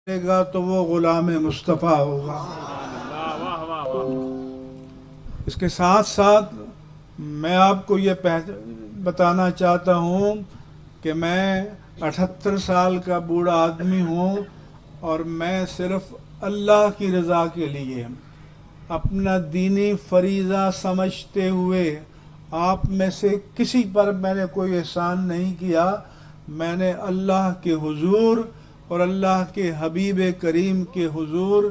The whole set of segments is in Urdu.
گا تو وہ غلام مصطفیٰ ہوگا۔ اس کے ساتھ ساتھ میں آپ کو یہ بتانا چاہتا ہوں کہ میں 78 سال کا بوڑھا آدمی ہوں اور میں صرف اللہ کی رضا کے لیے اپنا دینی فریضہ سمجھتے ہوئے آپ میں سے کسی پر میں نے کوئی احسان نہیں کیا۔ میں نے اللہ کے حضور اور اللہ کے حبیب کریم کے حضور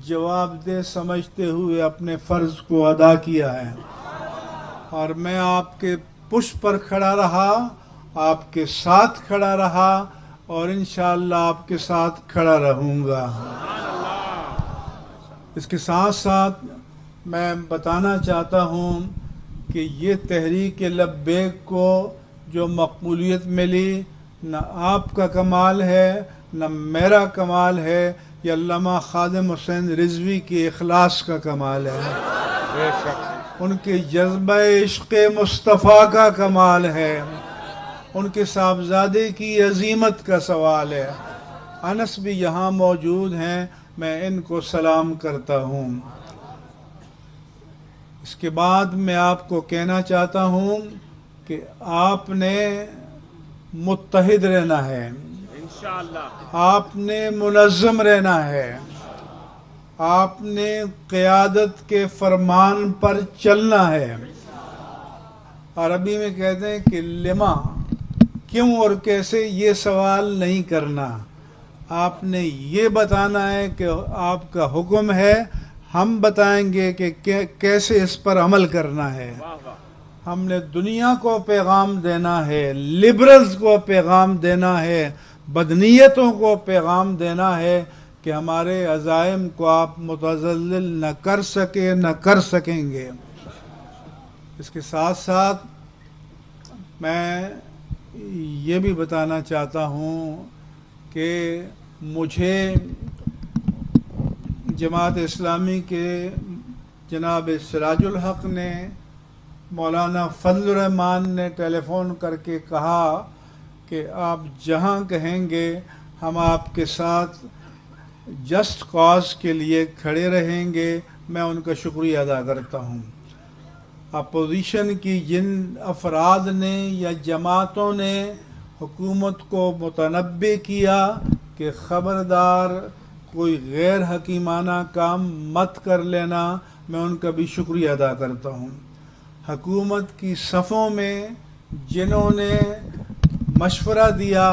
جواب دہ سمجھتے ہوئے اپنے فرض کو ادا کیا ہے، اور میں آپ کے پشت پر کھڑا رہا، آپ کے ساتھ کھڑا رہا اور انشاءاللہ آپ کے ساتھ کھڑا رہوں گا۔ اس کے ساتھ ساتھ میں بتانا چاہتا ہوں کہ یہ تحریک لبیک کو جو مقبولیت ملی، نہ آپ کا کمال ہے نہ میرا کمال ہے، یہ علامہ خادم حسین رضوی کے اخلاص کا کمال ہے، ان کے جذبہ عشق مصطفیٰ کا کمال ہے، ان کے صاحبزادے کی عظیمت کا سوال ہے۔ انس بھی یہاں موجود ہیں، میں ان کو سلام کرتا ہوں۔ اس کے بعد میں آپ کو کہنا چاہتا ہوں کہ آپ نے متحد رہنا ہے، آپ نے منظم رہنا ہے، آپ نے قیادت کے فرمان پر چلنا ہے۔ عربی میں کہتے ہیں کہ لما، کیوں اور کیسے یہ سوال نہیں کرنا، آپ نے یہ بتانا ہے کہ آپ کا حکم ہے، ہم بتائیں گے کہ کیسے اس پر عمل کرنا ہے۔ ہم نے دنیا کو پیغام دینا ہے، لبرلز کو پیغام دینا ہے، بدنیتوں کو پیغام دینا ہے کہ ہمارے عزائم کو آپ متزلزل نہ کر سکیں گے۔ اس کے ساتھ ساتھ میں یہ بھی بتانا چاہتا ہوں کہ مجھے جماعت اسلامی کے جناب سراج الحق نے، مولانا فضل الرحمان نے ٹیلی فون کر کے کہا کہ آپ جہاں کہیں گے ہم آپ کے ساتھ جسٹ کاز کے لیے کھڑے رہیں گے۔ میں ان کا شکریہ ادا کرتا ہوں۔ اپوزیشن کی جن افراد نے یا جماعتوں نے حکومت کو متنبہ کیا کہ خبردار کوئی غیر حکیمانہ کام مت کر لینا، میں ان کا بھی شکریہ ادا کرتا ہوں۔ حکومت کی صفوں میں جنہوں نے مشورہ دیا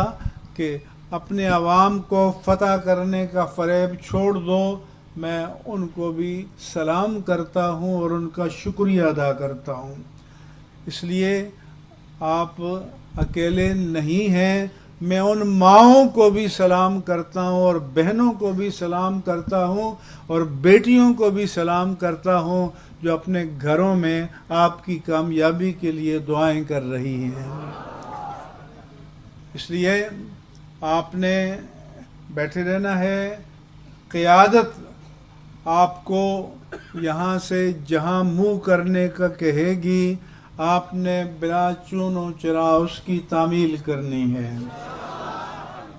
کہ اپنے عوام کو فتح کرنے کا فریب چھوڑ دو، میں ان کو بھی سلام کرتا ہوں اور ان کا شکریہ ادا کرتا ہوں۔ اس لیے آپ اکیلے نہیں ہیں، میں ان ماؤں کو بھی سلام کرتا ہوں اور بہنوں کو بھی سلام کرتا ہوں اور بیٹیوں کو بھی سلام کرتا ہوں جو اپنے گھروں میں آپ کی کامیابی کے لیے دعائیں کر رہی ہیں۔ اس لیے آپ نے بیٹھے رہنا ہے۔ قیادت آپ کو یہاں سے جہاں منہ کرنے کا کہے گی، آپ نے بلا چون و چرا اس کی تعمیل کرنی ہے۔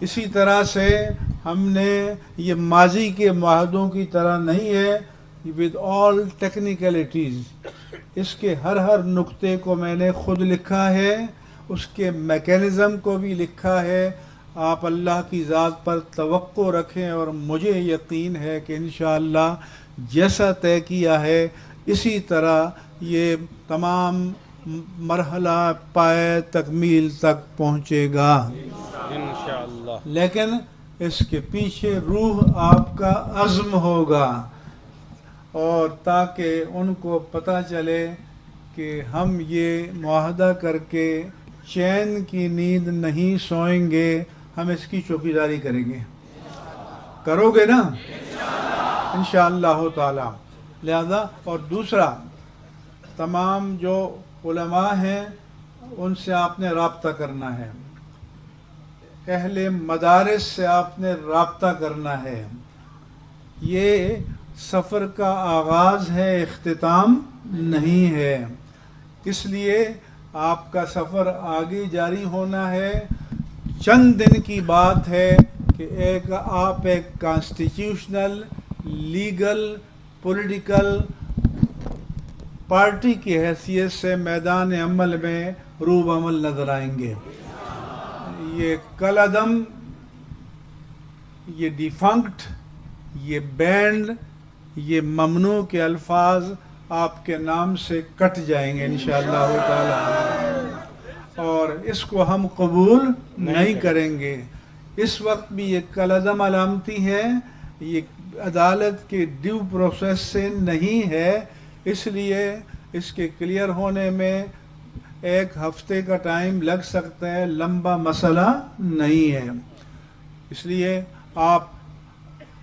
اسی طرح سے ہم نے یہ ماضی کے معاہدوں کی طرح نہیں ہے with all technicalities، اس کے ہر نقطے کو میں نے خود لکھا ہے، اس کے میکینزم کو بھی لکھا ہے۔ آپ اللہ کی ذات پر توقع رکھیں اور مجھے یقین ہے کہ انشاءاللہ جیسا طے کیا ہے اسی طرح یہ تمام مرحلہ پائے تکمیل تک پہنچے گا انشاءاللہ، لیکن اس کے پیچھے روح آپ کا عزم ہوگا، اور تاکہ ان کو پتہ چلے کہ ہم یہ معاہدہ کر کے چین کی نیند نہیں سوئیں گے، ہم اس کی چوکیداری کریں گے۔ کرو گے نا انشاءاللہ تعالی۔ لہذا اور دوسرا، تمام جو علماء ہیں ان سے آپ نے رابطہ کرنا ہے، اہل مدارس سے آپ نے رابطہ کرنا ہے۔ یہ سفر کا آغاز ہے، اختتام نہیں ہے، اس لیے آپ کا سفر آگے جاری ہونا ہے۔ چند دن کی بات ہے کہ کہ آپ ایک کانسٹیٹیوشنل لیگل پولیٹیکل پارٹی کی حیثیت سے میدان عمل میں روب عمل نظر آئیں گے. یہ کل عدم، یہ ڈیفنکٹ، یہ بینڈ، یہ ممنوع کے الفاظ آپ کے نام سے کٹ جائیں گے انشاءاللہ تعالی، اور اس کو ہم قبول نہیں کریں گے. اس وقت بھی یہ کل عدم علامتی ہے، یہ عدالت کے ڈیو پروسیس سے نہیں ہے، اس لیے اس کے کلیئر ہونے میں 1 ہفتے کا ٹائم لگ سکتا ہے، لمبا مسئلہ نہیں ہے. اس لیے آپ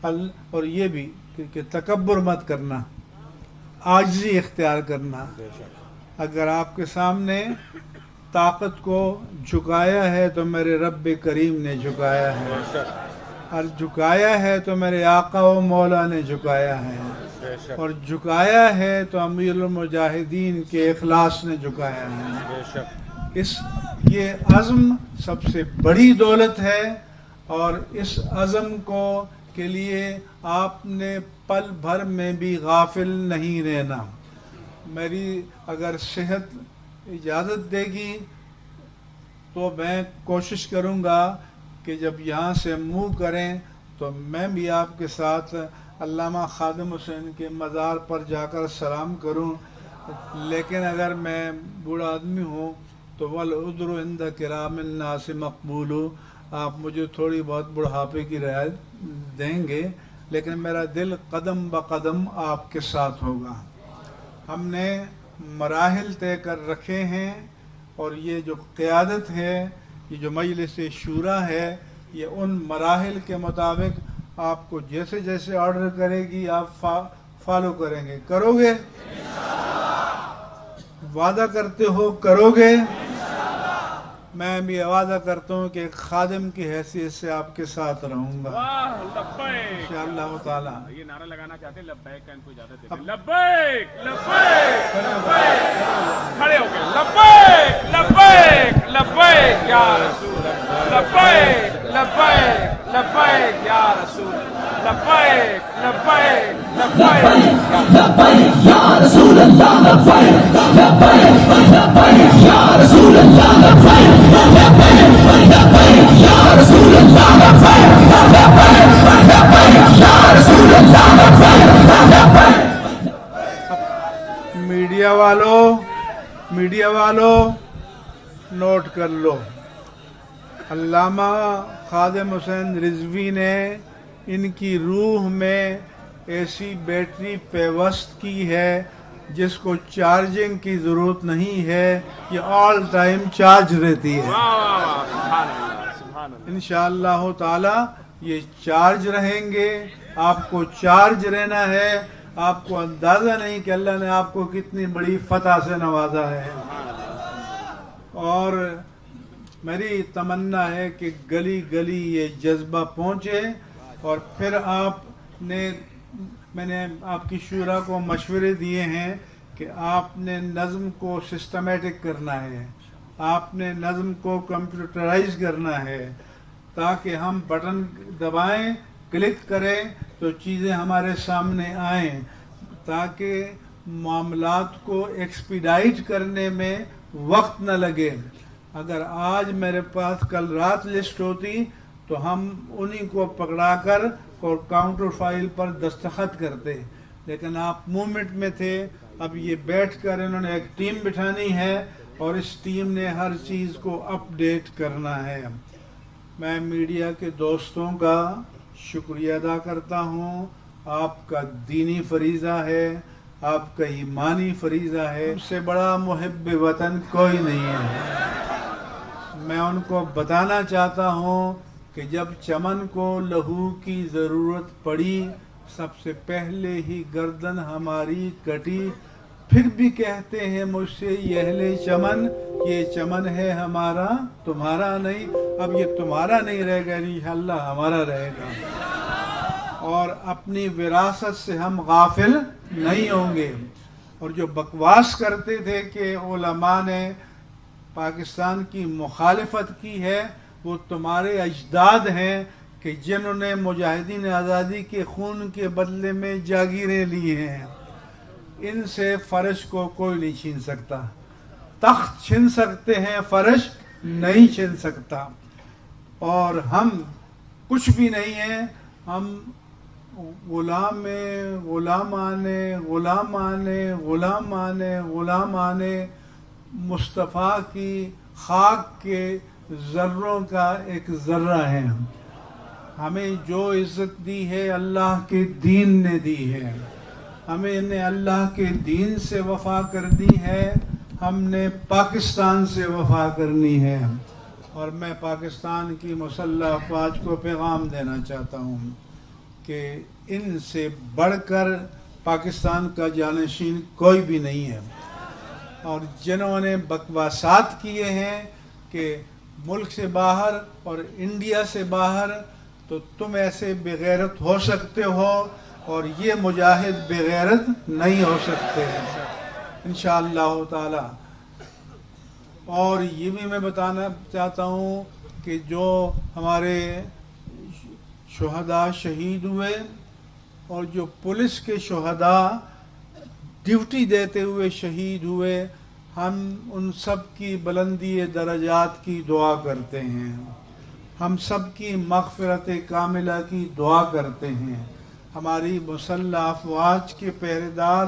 اور یہ بھی کہ تکبر مت کرنا، عاجزی اختیار کرنا. اگر آپ کے سامنے طاقت کو جھکایا ہے تو میرے رب کریم نے جھکایا ہے، اور جھکایا ہے تو میرے آقا و مولا نے جھکایا ہے، اور جھکایا ہے تو امیر المجاہدین کے اخلاص نے جھکایا ہے. یہ عزم سب سے بڑی دولت ہے، اور اس عزم کے لیے آپ نے پل بھر میں بھی غافل نہیں رہنا. میری اگر صحت اجازت دے گی تو میں کوشش کروں گا کہ جب یہاں سے منہ کریں تو میں بھی آپ کے ساتھ علامہ خادم حسین کے مزار پر جا کر سلام کروں. لیکن اگر میں بوڑھا آدمی ہوں تو والعذر عند کرام الناس مقبول، آپ مجھے تھوڑی بہت بڑھاپے کی رعایت دیں گے، لیکن میرا دل قدم بقدم آپ کے ساتھ ہوگا. ہم نے مراحل طے کر رکھے ہیں، اور یہ جو قیادت ہے، یہ جو مجلس شورا ہے، یہ ان مراحل کے مطابق آپ کو جیسے جیسے آرڈر کرے گی آپ فالو کریں گے. کرو گے؟ وعدہ کرتے ہو کرو گے؟ میں بھی وعدہ کرتا ہوں کہ ایک خادم کی حیثیت سے آپ کے ساتھ رہوں گا انشاءاللہ تعالی. یہ نعرہ لگانا چاہتے ہیں لبیک کا، ان کو اجازت دیتے ہیں. لبیک لبیک لبیک، کھڑے ہو کے لبیک لبیک لبیک یا رسول اللہ، لبیک لبیک لبیک یا رسول اللہ، لبیک لبیک لبیک یا رسول اللہ، لبیک لبیک یا رسول اللہ، لبیک لبیک یا رسول اللہ، لبیک لبیک یا رسول اللہ، لبیک. میڈیا والوں نوٹ کر لو، علامہ خادم حسین رضوی نے ان کی روح میں ایسی بیٹری پیوست کی ہے جس کو چارجنگ کی ضرورت نہیں ہے، یہ آل ٹائم چارج رہتی ہے. انشاءاللہ تعالی یہ چارج رہیں گے. آپ کو چارج رہنا ہے. آپ کو اندازہ نہیں کہ اللہ نے آپ کو کتنی بڑی فتح سے نوازا ہے. اور میری تمنا ہے کہ گلی گلی یہ جذبہ پہنچے، اور پھر میں نے آپ کی شورا کو مشورے دیے ہیں کہ آپ نے نظم کو سسٹمیٹک کرنا ہے، آپ نے نظم کو کمپیوٹرائز کرنا ہے، تاکہ ہم بٹن دبائیں، کلک کریں تو چیزیں ہمارے سامنے آئیں، تاکہ معاملات کو ایکسپیڈائٹ کرنے میں وقت نہ لگے. اگر آج میرے پاس کل رات لسٹ ہوتی تو ہم انہی کو پکڑا کر اور کاؤنٹر فائل پر دستخط کرتے، لیکن آپ موومنٹ میں تھے. اب یہ بیٹھ کر انہوں نے ایک ٹیم بٹھانی ہے، اور اس ٹیم نے ہر چیز کو اپ ڈیٹ کرنا ہے. میں میڈیا کے دوستوں کا شکریہ ادا کرتا ہوں. آپ کا دینی فریضہ ہے، آپ کا ایمانی فریضہ ہے. اس سے بڑا محب وطن کوئی نہیں ہے. میں ان کو بتانا چاہتا ہوں کہ جب چمن کو لہو کی ضرورت پڑی، سب سے پہلے ہی گردن ہماری کٹی. پھر بھی کہتے ہیں مجھ سے یہ اہل چمن، یہ چمن ہے ہمارا تمہارا نہیں. اب یہ تمہارا نہیں رہے گا، انشاءاللہ ہمارا رہے گا، اور اپنی وراثت سے ہم غافل نہیں ہوں گے. اور جو بکواس کرتے تھے کہ علماء نے پاکستان کی مخالفت کی ہے، وہ تمہارے اجداد ہیں کہ جنہوں نے مجاہدین آزادی کے خون کے بدلے میں جاگیریں لی ہیں، ان سے فرش کو کوئی نہیں چھین سکتا۔ تخت چھین سکتے ہیں، فرش نہیں چھین سکتا۔ اور ہم کچھ بھی نہیں ہیں، ہم غلامان مصطفیٰ کی خاک کے ذروں کا ایک ذرہ ہے۔ ہمیں جو عزت دی ہے اللہ کے دین نے دی ہے، ہمیں نے اللہ کے دین سے وفا کرنی ہے، ہم نے پاکستان سے وفا کرنی ہے۔ اور میں پاکستان کی مسلح افواج کو پیغام دینا چاہتا ہوں کہ ان سے بڑھ کر پاکستان کا جانشین کوئی بھی نہیں ہے۔ اور جنہوں نے بکواسات کیے ہیں کہ ملک سے باہر اور انڈیا سے باہر، تو تم ایسے بغیرت ہو سکتے ہو اور یہ مجاہد بغیرت نہیں ہو سکتے انشاءاللہ تعالی۔ اور یہ بھی میں بتانا چاہتا ہوں کہ جو ہمارے شہداء شہید ہوئے اور جو پولیس کے شہداء ڈیوٹی دیتے ہوئے شہید ہوئے، ہم ان سب کی بلندی درجات کی دعا کرتے ہیں، ہم سب کی مغفرت کاملہ کی دعا کرتے ہیں۔ ہماری مسلح افواج کے پہرےدار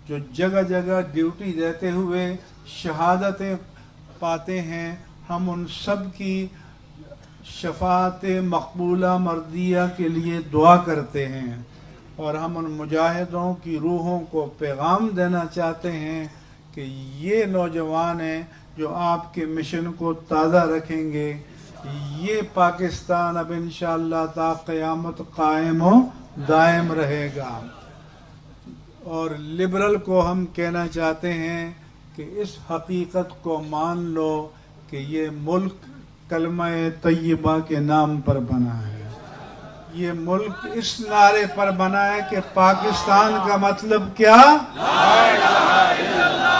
جو جگہ جگہ ڈیوٹی دیتے ہوئے شہادتیں پاتے ہیں، ہم ان سب کی شفاعت مقبولہ مردیہ کے لیے دعا کرتے ہیں۔ اور ہم ان مجاہدوں کی روحوں کو پیغام دینا چاہتے ہیں کہ یہ نوجوان ہیں جو آپ کے مشن کو تازہ رکھیں گے۔ یہ پاکستان اب انشاءاللہ تا قیامت قائم و دائم رہے گا۔ اور لبرل کو ہم کہنا چاہتے ہیں کہ اس حقیقت کو مان لو کہ یہ ملک کلمہ طیبہ کے نام پر بنا ہے، یہ ملک اس نعرے پر بنا ہے کہ پاکستان کا مطلب کیا؟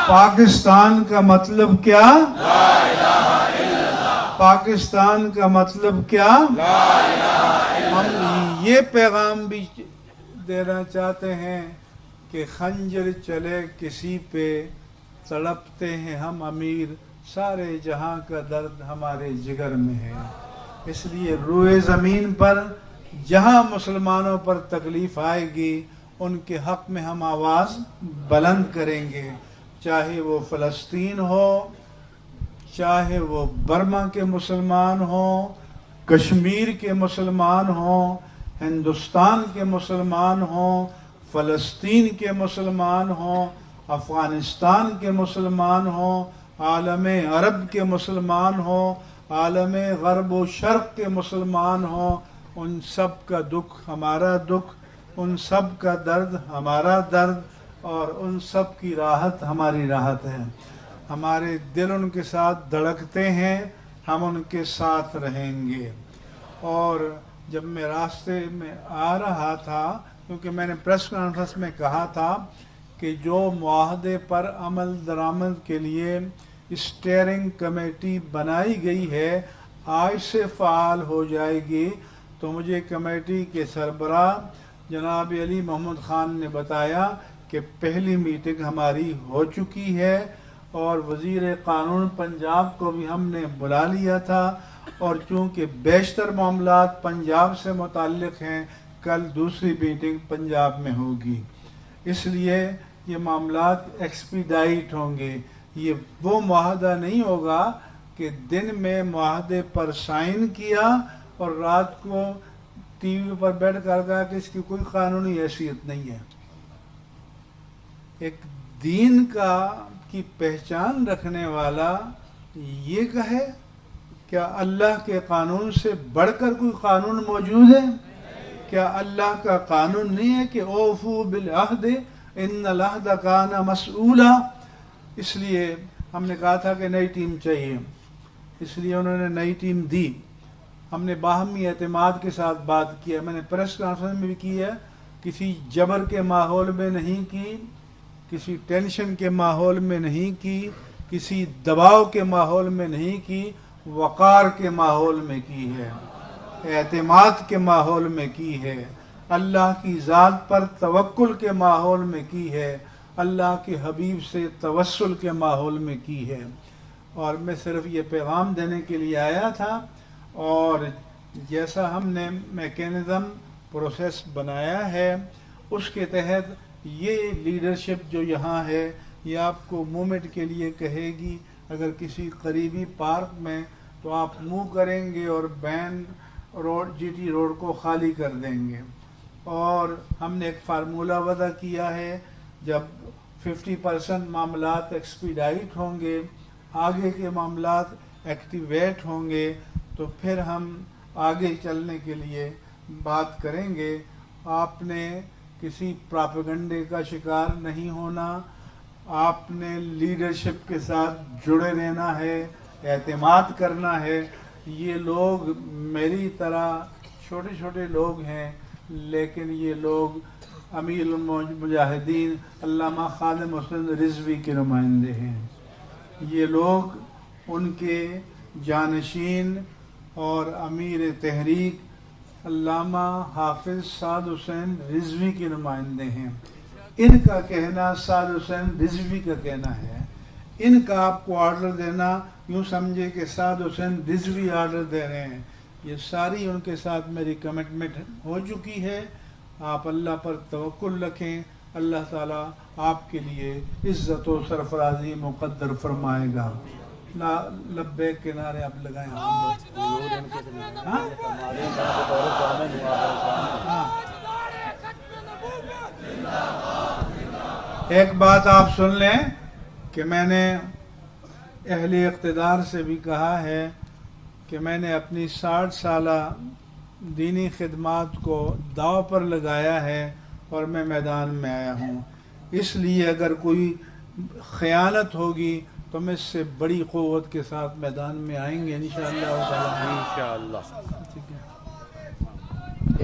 پاکستان کا مطلب کیا؟ پاکستان کا مطلب کیا؟ ہم یہ پیغام بھی دینا چاہتے ہیں کہ خنجر چلے کسی پہ، تڑپتے ہیں ہم امیر، سارے جہاں کا درد ہمارے جگر میں ہے۔ اس لیے روئے زمین پر جہاں مسلمانوں پر تکلیف آئے گی، ان کے حق میں ہم آواز بلند کریں گے، چاہے وہ فلسطین ہو، چاہے وہ برما کے مسلمان ہوں، کشمیر کے مسلمان ہوں، ہندوستان کے مسلمان ہوں، فلسطین کے مسلمان ہوں، افغانستان کے مسلمان ہوں، عالم عرب کے مسلمان ہوں، عالم غرب و شرق کے مسلمان ہوں، ان سب کا دکھ ہمارا دکھ، ان سب کا درد ہمارا درد، اور ان سب کی راحت ہماری راحت ہے۔ ہمارے دل ان کے ساتھ دھڑکتے ہیں، ہم ان کے ساتھ رہیں گے۔ اور جب میں راستے میں آ رہا تھا، کیونکہ میں نے پریس کانفرنس میں کہا تھا کہ جو معاہدے پر عمل درآمد کے لیے اسٹیئرنگ کمیٹی بنائی گئی ہے آج سے فعال ہو جائے گی، تو مجھے کمیٹی کے سربراہ جناب علی محمد خان نے بتایا کہ پہلی میٹنگ ہماری ہو چکی ہے، اور وزیر قانون پنجاب کو بھی ہم نے بلا لیا تھا، اور چونکہ بیشتر معاملات پنجاب سے متعلق ہیں، کل دوسری میٹنگ پنجاب میں ہوگی۔ اس لیے یہ معاملات ایکسپیڈائٹ ہوں گے۔ یہ وہ معاہدہ نہیں ہوگا کہ دن میں معاہدے پر سائن کیا اور رات کو ٹی وی پر بیٹھ کر کہا کہ اس کی کوئی قانونی حیثیت نہیں ہے۔ ایک دین کی پہچان رکھنے والا یہ کہے کیا اللہ کے قانون سے بڑھ کر کوئی قانون موجود ہے؟ کیا اللہ کا قانون نہیں ہے کہ اوفو بالعہد ان العہد کان مسئولا؟ اس لیے ہم نے کہا تھا کہ نئی ٹیم چاہیے، اس لیے انہوں نے نئی ٹیم دی۔ ہم نے باہمی اعتماد کے ساتھ بات کیا، میں نے پریس کانفرنس میں بھی کی ہے، کسی جبر کے ماحول میں نہیں کی، کسی ٹینشن کے ماحول میں نہیں کی، کسی دباؤ کے ماحول میں نہیں کی، وقار کے ماحول میں کی ہے۔ اعتماد کے ماحول میں کی ہے، اللہ کی ذات پر توکل کے ماحول میں کی ہے، اللہ کے حبیب سے توسل کے ماحول میں کی ہے۔ اور میں صرف یہ پیغام دینے کے لیے آیا تھا، اور جیسا ہم نے میکینزم پروسیس بنایا ہے اس کے تحت یہ لیڈرشپ جو یہاں ہے یہ آپ کو موومنٹ کے لیے کہے گی، اگر کسی قریبی پارک میں تو آپ موو کریں گے اور بین روڈ جی ٹی روڈ کو خالی کر دیں گے۔ اور ہم نے ایک فارمولہ وضع کیا ہے، جب 50% معاملات ایکسپیڈائٹ ہوں گے، آگے کے معاملات ایکٹیویٹ ہوں گے، تو پھر ہم آگے چلنے کے لیے بات کریں گے۔ آپ نے کسی پراپیگنڈے کا شکار نہیں ہونا، آپ نے لیڈرشپ کے ساتھ جڑے رہنا ہے، اعتماد کرنا ہے۔ یہ لوگ میری طرح چھوٹے چھوٹے لوگ ہیں، لیکن یہ لوگ امیر المجاہدین علامہ خادم حسین رضوی کے نمائندے ہیں۔ یہ لوگ ان کے جانشین اور امیر تحریک علامہ حافظ سعد حسین رضوی کے نمائندے ہیں۔ ان کا کہنا سعد حسین رضوی کا کہنا ہے، ان کا آپ کو آرڈر دینا یوں سمجھے کہ سعد حسین رضوی آرڈر دے رہے ہیں۔ یہ ساری ان کے ساتھ میری کمٹمنٹ ہو چکی ہے۔ آپ اللہ پر توکل رکھیں، اللہ تعالیٰ آپ کے لیے عزت و سرفرازی مقدر فرمائے گا۔ لبیک کے نعرے آپ لگائیں۔ ایک بات آپ سن لیں کہ میں نے اہل اقتدار سے بھی کہا ہے کہ میں نے اپنی 60 سالہ دینی خدمات کو داؤ پر لگایا ہے اور میں میدان میں آیا ہوں۔ اس لیے اگر کوئی خیانت ہوگی تو میں اس سے بڑی قوت کے ساتھ میدان میں آئیں گے انشاءاللہ۔ ٹھیک ہے،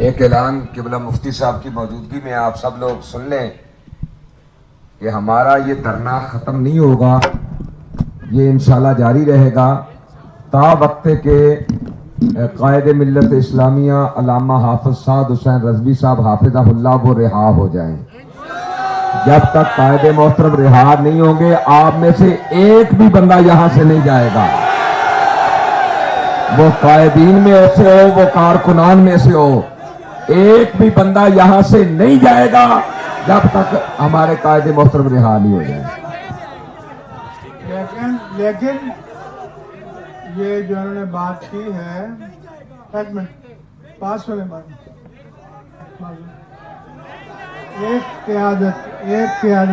ایک اعلان قبلہ مفتی صاحب کی موجودگی میں آپ سب لوگ سن لیں کہ ہمارا یہ دھرنا ختم نہیں ہوگا، یہ انشاءاللہ جاری رہے گا تا وقت کے قائد ملت اسلامیہ علامہ حافظ سعد حسین رضوی صاحب حافظہ اللہ وہ رہا ہو جائیں۔ جب تک قائد محترم رہا نہیں ہوں گے آپ میں سے ایک بھی بندہ یہاں سے نہیں جائے گا، وہ قائدین میں سے ہو وہ کارکنان میں سے ہو، ایک بھی بندہ یہاں سے نہیں جائے گا جب تک ہمارے قائد محترم رہا نہیں ہو جائے۔ لیکن یہ جو انہوں نے بات کی ہے، ایک منٹ پاس ہونے بات، ایک قیادت جب میں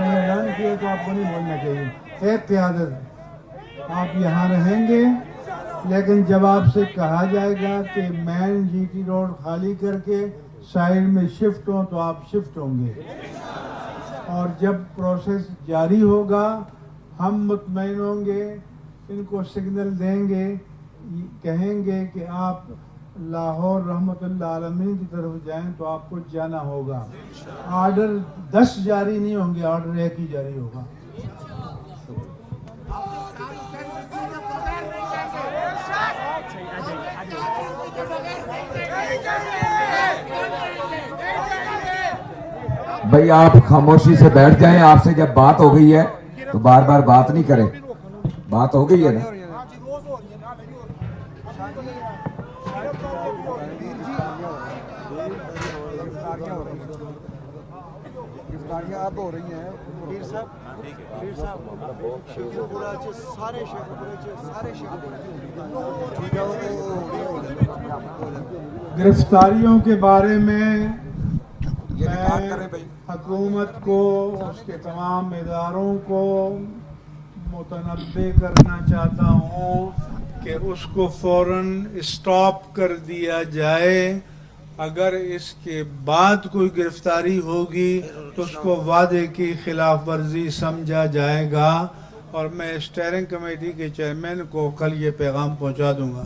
نے اعلان کیا تو آپ کو نہیں بولنا چاہیے، ایک قیادت آپ یہاں رہیں گے، لیکن جب آپ سے کہا جائے گا کہ مین جی ٹی روڈ خالی کر کے سائڈ میں شفٹ ہوں تو آپ شفٹ ہوں گے، اور جب پروسیس جاری ہوگا ہم مطمئن ہوں گے، ان کو سگنل دیں گے، کہیں گے کہ آپ لاہور رحمت اللہ عالمین کی طرف جائیں تو آپ کو جانا ہوگا۔ آرڈر 10 جاری نہیں ہوں گے، آرڈر 1 ہی جاری ہوگا۔ بھئی آپ خاموشی سے بیٹھ جائیں، آپ سے جب بات ہو گئی ہے تو بار بار بات نہیں کریں، بات ہو گئی ہے نا۔ اب ہو رہی ہیں پیر صاحب گرفتاریوں کے بارے میں حکومت کو، اس کے تمام اداروں کو متنبع کرنا چاہتا ہوں کہ اس کو فوراً اسٹاپ کر دیا جائے۔ اگر اس کے بعد کوئی گرفتاری ہوگی تو اس کو وعدے کی خلاف ورزی سمجھا جائے گا، اور میں اسٹیئرنگ کمیٹی کے چیئرمین کو کل یہ پیغام پہنچا دوں گا۔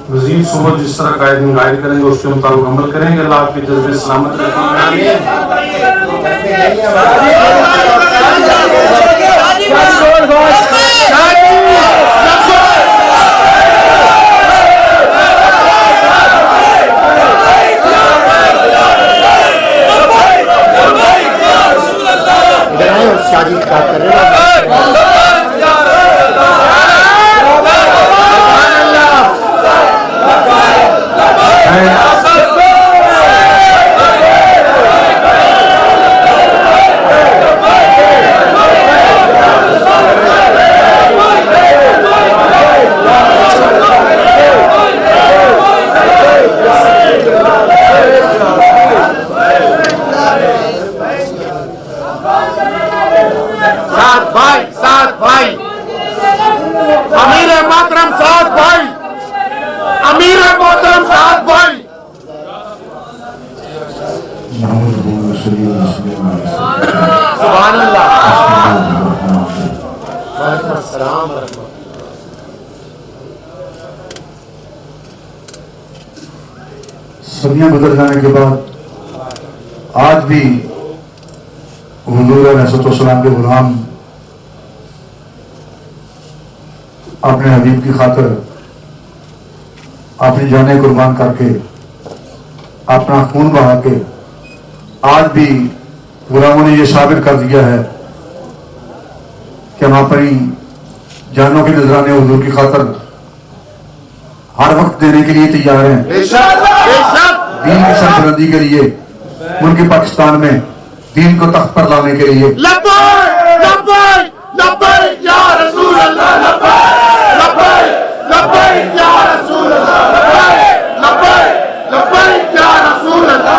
مزید صبح جس طرح گائیڈ کریں گے اس کے مطابق عمل کریں گے. اللہ آپ کے جذبے سلامت رکھیں. صدیاں گزر جانے کے بعد آج بھی حضور علیہ السلام کے غلام اپنے حبیب کی خاطر اپنی جانیں قربان کر کے اپنا خون بہا کے آج بھی غلاموں نے یہ ثابت کر دیا ہے کہ ہم اپنی جانوں کے نذرانے حضور کی خاطر ہر وقت دینے کے لیے تیار ہیں. دین کی سربلندی کے لیے ملک پاکستان میں دین کو تخت پر لانے کے لیے. لبیک لبیک لبیک یا رسول اللہ. لبیک لبیک لبیک یا رسول اللہ. لبیک لبیک لبیک یا رسول اللہ.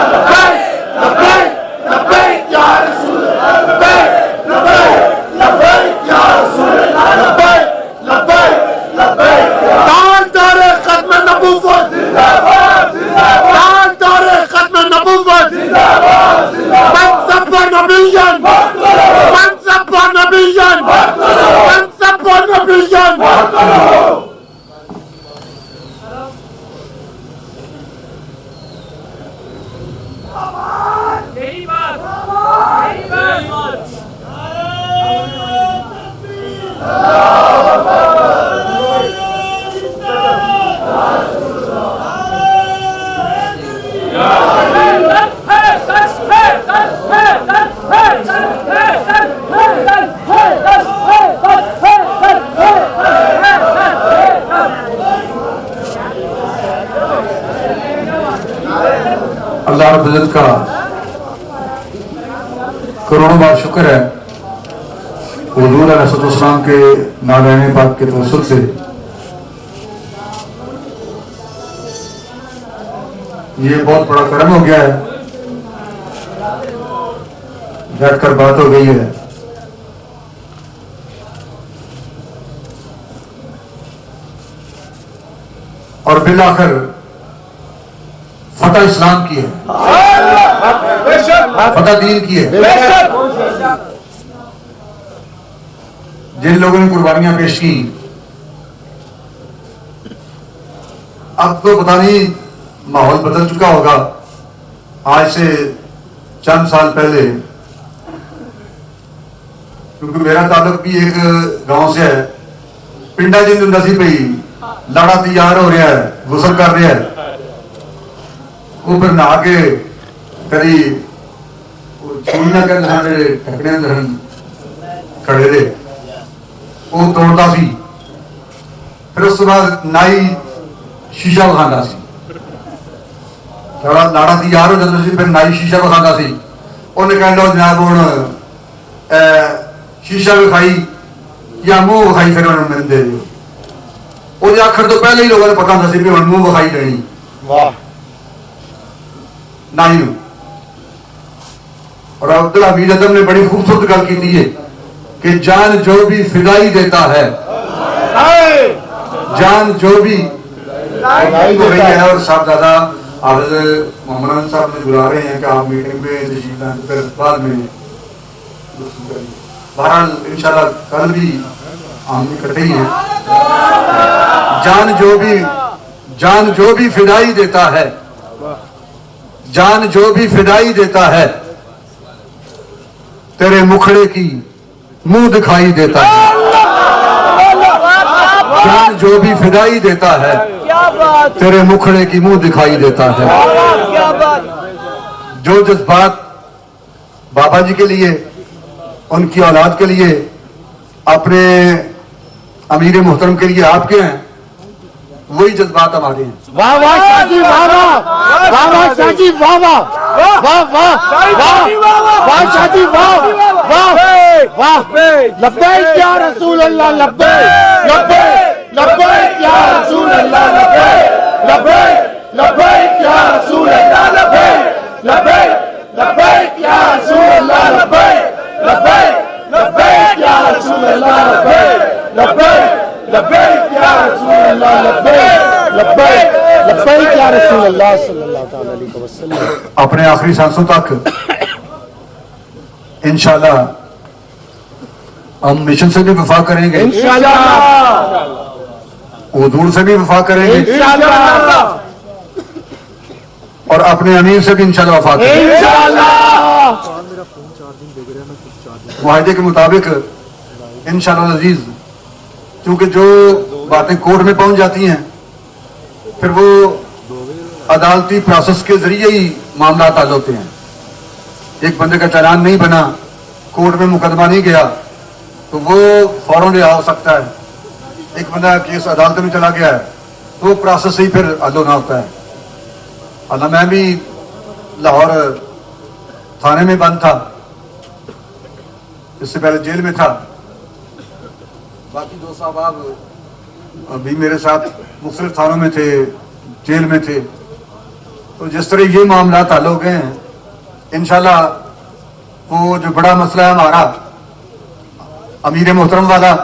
لبیک لبیک یا رسول اللہ. لبیک لبیک لبیک یا رسول اللہ. لبیک لبیک لبیک تاجدار ختم نبوت زندہ باد. تاجدار ختم نبوت زندہ باد. منصب نبیان منصب نبیان منصب نبیان. ربوبیت کا کروڑوں بار شکر ہے حضور علیہ السلام کے نالین پاک کے توسل سے یہ بہت بڑا کرم ہو گیا ہے، بیٹھ کر بات ہو گئی ہے۔ اور بالآخر فتح اسلام کی ہے، فتح دین کی ہے۔ جن لوگوں نے قربانیاں پیش کی، اب تو پتہ نہیں ماحول بدل چکا ہوگا۔ آج سے چند سال پہلے، کیونکہ میرا تعلق بھی ایک گاؤں سے ہے، پنڈا جن نسی پہ لاڑا تیار ہو رہا ہے، غسل کر رہا ہے، وہ پھر نہا کے کری چھوڑیاں کر ٹکڑے کھڑے رہے، وہ توڑتا سی۔ پھر اس کے بعد نائی شیشہ بکھانا سی، لاڑا تیار ہو جاتا سی، پھر نائی شیشہ بکھانا سی۔ انہیں کہہ لو جناب ہوں شیشہ بکھائی یا منہ بکھائی، پھر انہوں نے دے دیو۔ اور آخر تو پہلے ہی لوگوں نے پتا ہوتا سی کہ ہوں منہ بکھائی دینی نائی نو۔ اور عبدالحمید ادم نے بڑی خوبصورت گل کی ہے کہ جان جو بھی فدائی دیتا ہے، جان جو بھی فدائی ہو رہی ہے۔ اور صاحبزادہ حافظ محمد صاحب نے بلا رہے ہیں کہ آپ میٹنگ میں تشریف لائیں، پھر بعد میں بہرحال انشاءاللہ کل بھی ہم اکٹھے ہی ہیں۔ جان جو بھی فدائی دیتا ہے، جان جو بھی فدائی دیتا ہے، تیرے مکھڑے کی منہ دکھائی دیتا ہے۔ جان جو بھی فدائی دیتا ہے، تیرے مکھڑے کی منہ دکھائی دیتا ہے۔ جو جذبات بابا جی کے لیے، ان کی اولاد کے لیے، اپنے امیر محترم کے لیے آپ کے ہیں، وہی جذبات ہمارے ہیں۔ واہ واہ شاہ جی، واہ واہ، واہ واہ شاہ جی، واہ واہ، واہ واہ، واہ واہ شاہ جی، واہ واہ، واہ لبیک یا رسول اللہ، لبیک لبیک لبیک یا رسول اللہ، لبیک لبیک لبیک یا رسول اللہ، لبیک لبیک لبیک یا رسول اللہ، لبیک لبیک لبیک یا رسول اللہ، لبیک لبیک لبیک یا رسول اللہ، لبیک لبیک لبیک یا رسول اللہ صلی اللہ تعالی علیہ وسلم۔ اپنے آخری سانسوں تک انشاءاللہ ہم مشن سے بھی وفا کریں گے، انشاءاللہ حضور سے بھی وفا کریں گے، انشاءاللہ اور اپنے امیر سے بھی انشاءاللہ وفا کریں گے انشاءاللہ۔ معاہدے کے مطابق انشاءاللہ عزیز۔ کیونکہ جو باتیں کورٹ میں پہنچ جاتی ہیں پھر وہ عدالتی پروسیس کے ذریعے ہی معاملات حل ہوتے ہیں۔ ایک بندے کا چالان نہیں بنا، کورٹ میں مقدمہ نہیں گیا تو وہ فوراً رہا ہو سکتا ہے۔ ایک بندہ کیس عدالت میں چلا گیا ہے تو وہ پروسیس ہی پھر حل ہونا ہوتا ہے۔ اللہ میں بھی لاہور تھانے میں بند تھا، اس سے پہلے جیل میں تھا۔ باقی دو صاحب ابھی میرے ساتھ مختلف تھانوں میں تھے، جیل میں تھے۔ تو جس طرح یہ معاملات حل ہو گئے ہیں انشاءاللہ، وہ جو بڑا مسئلہ ہے ہمارا امیر محترم والا،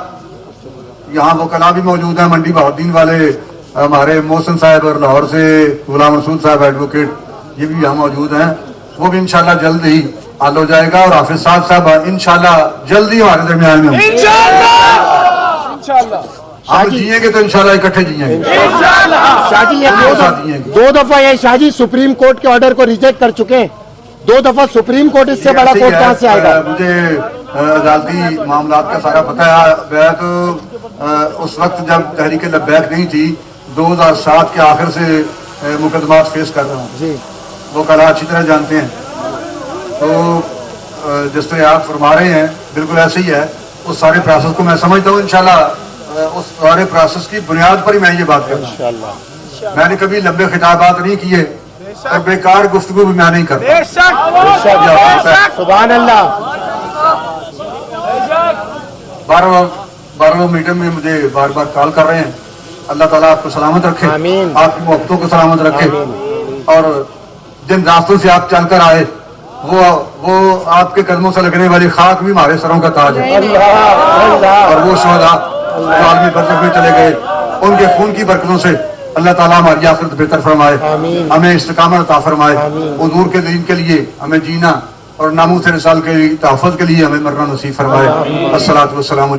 یہاں وہ کلا بھی موجود ہیں، منڈی بہاؤالدین والے ہمارے محسن صاحب، اور لاہور سے غلام رسول صاحب ایڈوکیٹ، یہ بھی یہاں موجود ہیں۔ وہ بھی انشاءاللہ جلد ہی حل ہو جائے گا، اور حافظ صاحب انشاءاللہ جلد ہی ہمارے درمیان میں ہوں۔ ہم جیئیں گے تو انشاءاللہ اکٹھے جیئیں گے، شاہ جی یہ دو دفعہ یہ شاہ جی سپریم کورٹ کے آرڈر کو ریجیکٹ کر چکے ہیں، دو دفعہ سپریم کورٹ، اس سے بڑا کورٹ کہاں سے آئے گا؟ مجھے عدالتی معاملات کا سارا پتہ ہے۔ میں تو اس وقت جب تحریک لبیک نہیں تھی، 2007 کے آخر سے مقدمات فیس کر رہا ہوں، وہ کلا اچھی طرح جانتے ہیں۔ تو جس طرح آپ فرما رہے ہیں بالکل ایسے ہی ہے، اس سارے پروسیس کو میں سمجھتا ہوں انشاءاللہ اس سارے پروسیس کی بنیاد پر ہی میں یہ بات کرتا ہوں۔ میں نے کبھی لمبے خطابات نہیں کیے، اور بیکار گفتگو بھی میں نہیں کرتا. سبحان اللہ. 12 میٹنگ میں مجھے بار بار کال کر رہے ہیں. اللہ تعالیٰ آپ کو سلامت رکھے, آمین. آپ کی محبتوں کو سلامت رکھے, اور جن راستوں سے آپ چل کر آئے وہ آپ کے قدموں سے لگنے والی خاک بھی ہمارے سروں کا تاج ہے. اور وہ شہداء جو عالمی برزخ میں چلے گئے, ان کے خون کی برکتوں سے اللہ تعالیٰ ہماری آخرت بہتر فرمائے, ہمیں استقامت عطا فرمائے, حضور کے دین کے لیے ہمیں جینا اور ناموس رسالت کے تحفظ کے لیے ہمیں مرنا نصیب فرمائے. الصلاۃ والسلام.